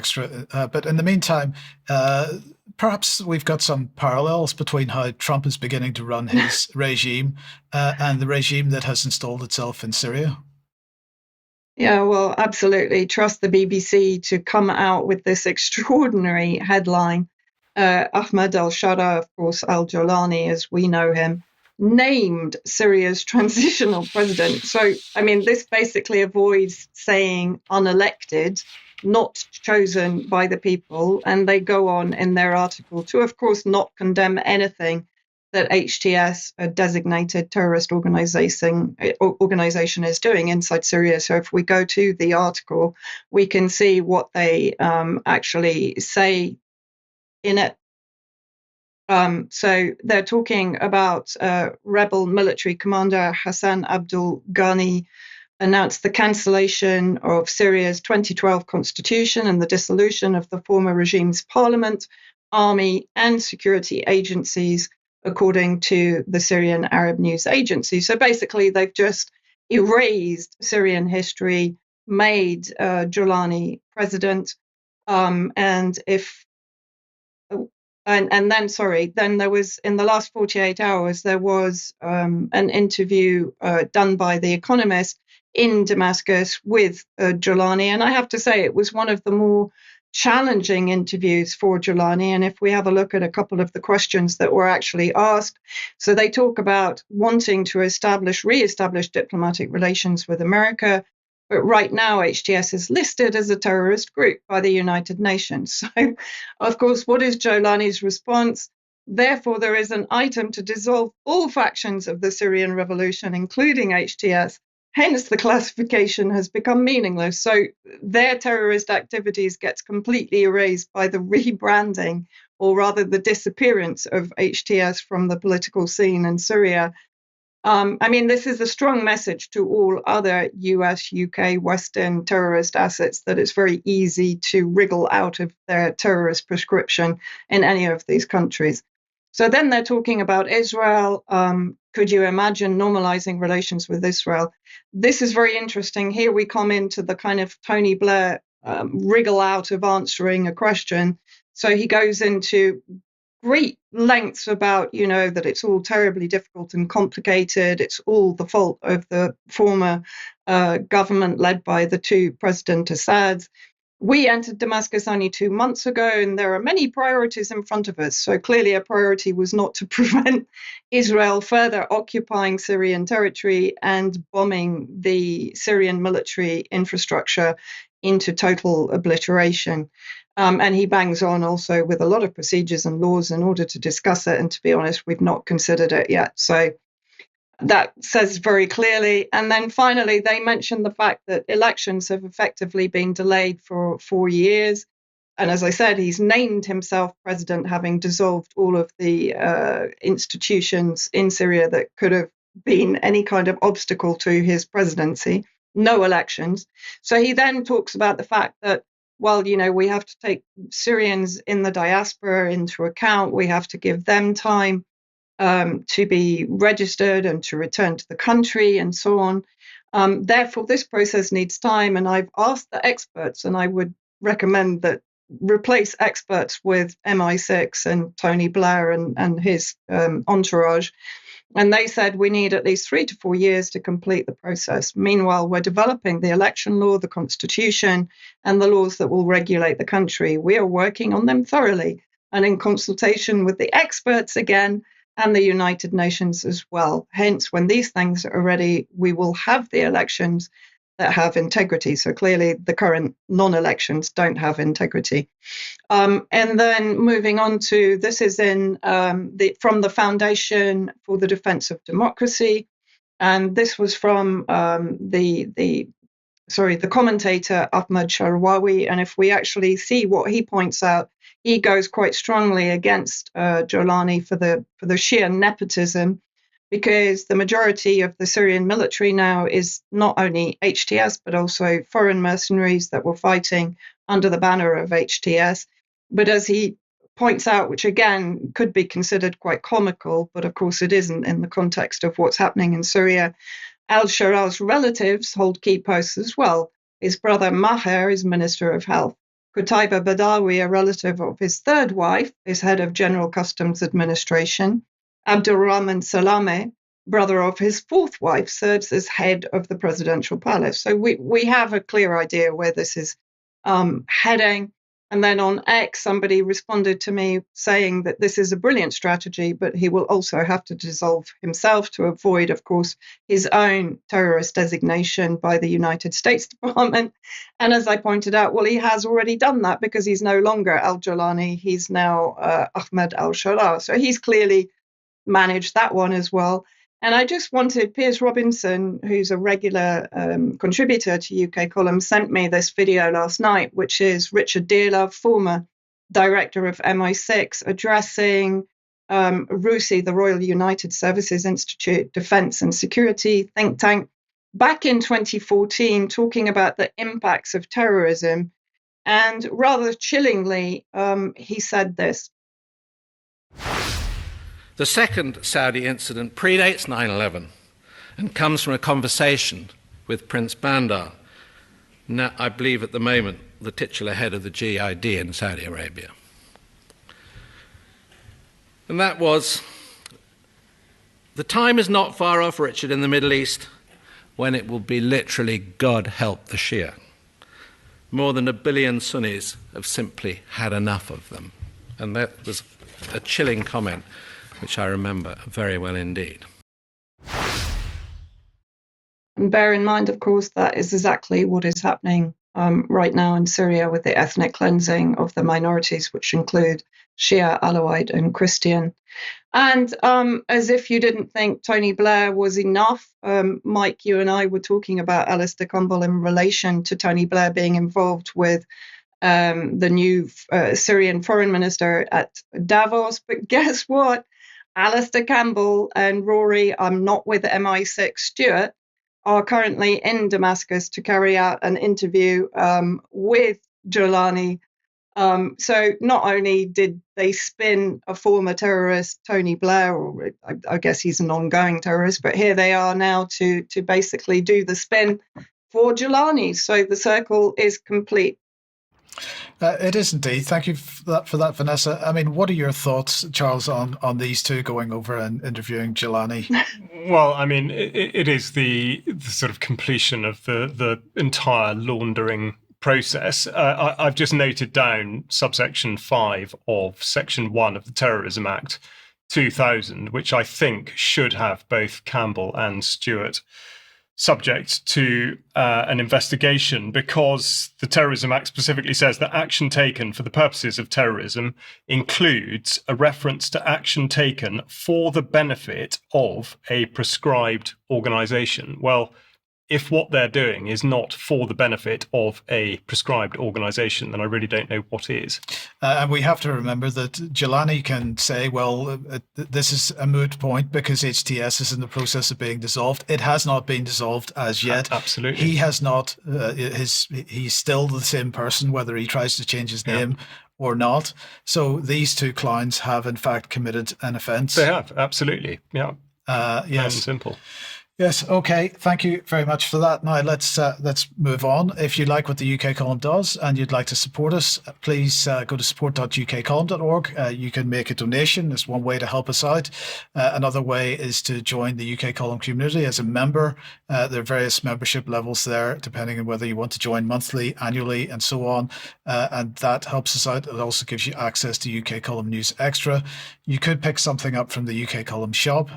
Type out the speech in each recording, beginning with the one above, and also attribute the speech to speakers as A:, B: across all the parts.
A: extra. But in the meantime, perhaps we've got some parallels between how Trump is beginning to run his regime and the regime that has installed itself in Syria.
B: Yeah, well, absolutely. Trust the BBC to come out with this extraordinary headline. Ahmed al-Sharaa, of course, Al-Jawlani, as we know him, named Syria's transitional president. So, I mean, this basically avoids saying unelected, not chosen by the people. And they go on in their article to, of course, not condemn anything that HTS, a designated terrorist organization, is doing inside Syria. So if we go to the article, we can see what they actually say in it. So they're talking about rebel military commander Hassan Abdul Ghani announced the cancellation of Syria's 2012 constitution and the dissolution of the former regime's parliament, army, and security agencies, according to the Syrian Arab News Agency. So basically, they've just erased Syrian history, made Jawlani president, and then there was, in the last 48 hours, there was an interview done by The Economist in Damascus with Jawlani. And I have to say, it was one of the more challenging interviews for Jawlani. And if we have a look at a couple of the questions that were actually asked, so they talk about wanting to re-establish diplomatic relations with America. But right now, HTS is listed as a terrorist group by the United Nations. So, of course, what is Jawlani's response? Therefore, there is an item to dissolve all factions of the Syrian revolution, including HTS. Hence, the classification has become meaningless. So their terrorist activities gets completely erased by the rebranding, or rather the disappearance of HTS from the political scene in Syria. I mean, this is a strong message to all other US, UK, Western terrorist assets that it's very easy to wriggle out of their terrorist prescription in any of these countries. So then they're talking about Israel. Could you imagine normalizing relations with Israel? This is very interesting. Here we come into the kind of Tony Blair wriggle out of answering a question. So he goes into great lengths about, that it's all terribly difficult and complicated. It's all the fault of the former government led by the two President Assads. We entered Damascus only 2 months ago, and there are many priorities in front of us. So clearly a priority was not to prevent Israel further occupying Syrian territory and bombing the Syrian military infrastructure into total obliteration. And he bangs on also with a lot of procedures and laws in order to discuss it. And to be honest, we've not considered it yet. So that says very clearly. And then finally, they mentioned the fact that elections have effectively been delayed for 4 years. And as I said, he's named himself president, having dissolved all of the institutions in Syria that could have been any kind of obstacle to his presidency. No elections. So he then talks about the fact that, well, we have to take Syrians in the diaspora into account. We have to give them time to be registered and to return to the country and so on. Therefore, this process needs time. And I've asked the experts, and I would recommend that replace experts with MI6 and Tony Blair and his entourage. And they said we need at least 3 to 4 years to complete the process. Meanwhile, we're developing the election law, the constitution, and the laws that will regulate the country. We are working on them thoroughly and in consultation with the experts again and the United Nations as well. Hence, when these things are ready, we will have the elections that have integrity. So clearly the current non-elections don't have integrity. And then moving on to, this is from the Foundation for the Defense of Democracy. And this was from the commentator Ahmed Sharwawi. And if we actually see what he points out, he goes quite strongly against Jawlani for the sheer nepotism, because the majority of the Syrian military now is not only HTS, but also foreign mercenaries that were fighting under the banner of HTS. But as he points out, which again could be considered quite comical, but of course it isn't in the context of what's happening in Syria, al-Sharaa's relatives hold key posts as well. His brother Maher is Minister of Health. Qutaiba Badawi, a relative of his third wife, is head of General Customs Administration. Abdulrahman Salame, brother of his fourth wife, serves as head of the presidential palace. So we have a clear idea where this is heading. And then on X, somebody responded to me saying that this is a brilliant strategy, but he will also have to dissolve himself to avoid, of course, his own terrorist designation by the United States Department. And as I pointed out, well, he has already done that because he's no longer Al-Jawlani. He's now Ahmed al-Sharaa. So he's clearly managed that one as well. And I just wanted, Piers Robinson, who's a regular contributor to UK Column, sent me this video last night, which is Richard Dearlove, former director of MI6, addressing RUSI, the Royal United Services Institute Defence and Security think tank, back in 2014, talking about the impacts of terrorism. And rather chillingly, he said this.
C: The second Saudi incident predates 9/11 and comes from a conversation with Prince Bandar, now, I believe at the moment the titular head of the GID in Saudi Arabia. And that was, the time is not far off, Richard, in the Middle East when it will be literally God help the Shia. More than 1 billion Sunnis have simply had enough of them. And that was a chilling comment, which I remember very well indeed.
B: And bear in mind, of course, that is exactly what is happening right now in Syria with the ethnic cleansing of the minorities, which include Shia, Alawite, and Christian. And as if you didn't think Tony Blair was enough, Mike, you and I were talking about Alastair Campbell in relation to Tony Blair being involved with the new Syrian foreign minister at Davos. But guess what? Alastair Campbell and Rory, I'm not with MI6 Stuart, are currently in Damascus to carry out an interview with Jawlani. So not only did they spin a former terrorist, Tony Blair, or I guess he's an ongoing terrorist, but here they are now to basically do the spin for Jawlani. So the circle is complete.
A: It is indeed. Thank you for that, Vanessa. I mean, what are your thoughts, Charles, on these two going over and interviewing Jawlani?
D: Well, I mean, it is the sort of completion of the entire laundering process. I've just noted down subsection 5 of section 1 of the Terrorism Act 2000, which I think should have both Campbell and Stewart subject to an investigation, because the Terrorism Act specifically says that action taken for the purposes of terrorism includes a reference to action taken for the benefit of a prescribed organisation. Well, if what they're doing is not for the benefit of a prescribed organisation, then I really don't know what is.
A: And we have to remember that Jawlani can say, well, this is a moot point because HTS is in the process of being dissolved. It has not been dissolved as yet.
D: Absolutely.
A: He has not, he's still the same person, whether he tries to change his name or not. So these two clowns have in fact committed an offence.
D: They have, absolutely. Yeah.
A: Yes.
D: Simple.
A: Yes. Okay. Thank you very much for that. Now let's move on. If you like what the UK Column does and you'd like to support us, please go to support.ukcolumn.org. You can make a donation. It's one way to help us out. Another way is to join the UK Column community as a member. There are various membership levels there, depending on whether you want to join monthly, annually, and so on. And that helps us out. It also gives you access to UK Column News Extra. You could pick something up from the UK Column shop,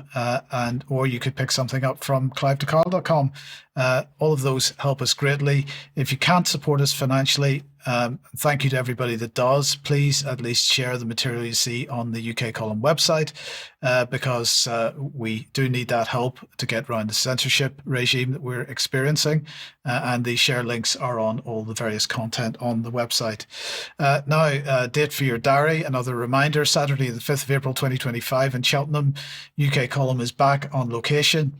A: or you could pick something up from clive2carl.com. All of those help us greatly. If you can't support us financially, thank you to everybody that does. Please at least share the material you see on the UK Column website, because we do need that help to get around the censorship regime that we're experiencing. And the share links are on all the various content on the website. Now, date for your diary, another reminder, Saturday the 5th of April 2025 in Cheltenham. UK Column is back on location.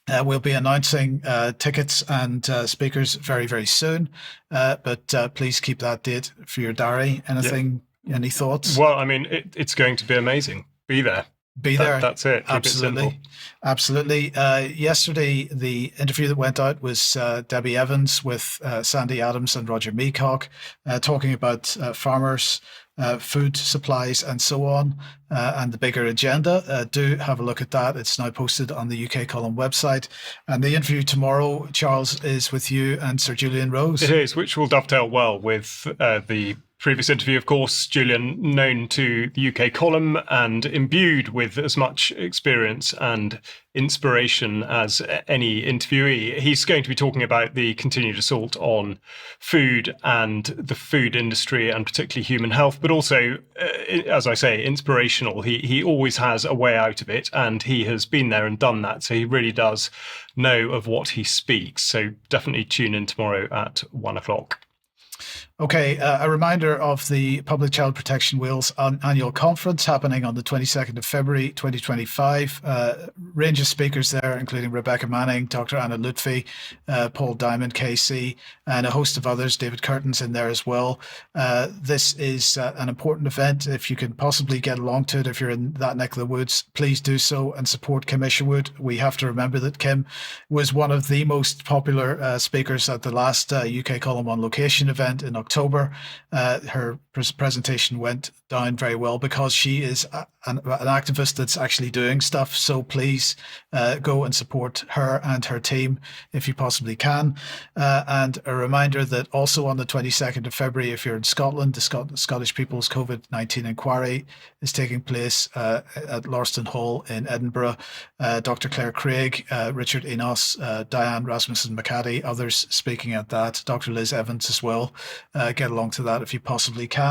A: We'll be announcing tickets and speakers very, very soon. But please keep that date for your diary. Anything, any thoughts?
D: Well, I mean, it's going to be amazing. Be there.
A: be there.
D: That's it. Keep
A: Absolutely.
D: it simple.
A: Absolutely. Yesterday, the interview that went out was Debbie Evans with Sandy Adams and Roger Meacock talking about farmers, food supplies and so on, and the bigger agenda. Do have a look at that. It's now posted on the UK Column website. And the interview tomorrow, Charles, is with you and Sir Julian Rose.
D: It is, which will dovetail well with the previous interview, of course. Julian, known to the UK Column and imbued with as much experience and inspiration as any interviewee. He's going to be talking about the continued assault on food and the food industry, and particularly human health, but also, as I say, inspirational. He always has a way out of it, and he has been there and done that. So he really does know of what he speaks. So definitely tune in tomorrow at 1:00.
A: Okay, a reminder of the Public Child Protection Wales annual conference happening on the 22nd of February 2025. Range of speakers there, including Rebecca Manning, Dr. Anna Lutfi, Paul Diamond, KC, and a host of others. David Curtin's in there as well. This is an important event. If you can possibly get along to it, if you're in that neck of the woods, please do so and support Kim Isherwood. We have to remember that Kim was one of the most popular speakers at the last UK Column on Location event in October. Her presentation went down very well because she is an activist that's actually doing stuff. So please go and support her and her team if you possibly can. And a reminder that also on the 22nd of February, if you're in Scotland, the Scottish People's COVID-19 Inquiry is taking place at Lauriston Hall in Edinburgh. Dr. Claire Craig, Richard Enos, Diane Rasmussen-McCaddy, others speaking at that. Dr. Liz Evans as well. Get along to that if you possibly can.